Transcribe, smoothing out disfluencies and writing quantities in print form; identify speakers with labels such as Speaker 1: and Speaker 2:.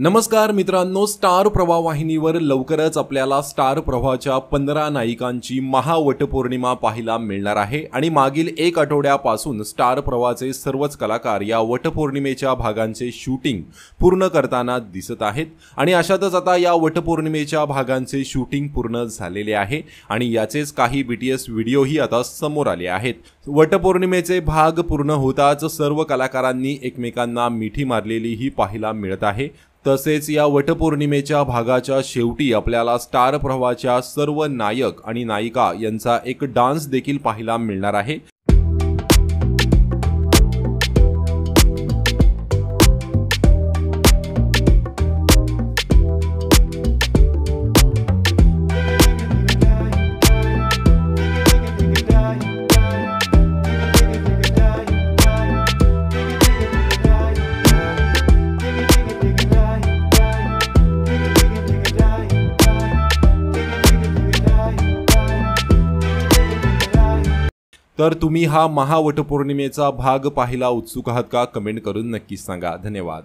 Speaker 1: नमस्कार मित्रांनो, स्टार प्रवाह वाहिनीवर लवकरच आपल्याला स्टार प्रवाहाच्या 15 नायिकांची महावटपौर्णिमा पाहायला मिळणार आहे आणि मागील एक आठवड्यापासून स्टार प्रवाहाचे सर्वच कलाकार या वटपौर्णिमेच्या भागांचे शूटिंग पूर्ण करताना दिसत आहेत आणि अशातच आता या वटपौर्णिमेच्या भागांचे शूटिंग पूर्ण झालेले आहे आणि याचेच काही BTS व्हिडिओही आता समोर आले आहेत। वटपौर्णिमेचे भाग पूर्ण होताच सर्व कलाकारांनी एकमेकांना मिठी मारलेली ही पाहायला मिळत आहे। तसेच या वटपौर्णिमेच्या भागाच्या शेवटी आपल्याला स्टार प्रवाहाच्या सर्व नायक आणि नायिका यांचा एक डान्स देखील पाहायला मिळणार आहे। तर तुम्ही हा महावटपौर्णिमेचा भाग पाहायला उत्सुक आहात का? कमेंट करून नक्की सांगा। धन्यवाद।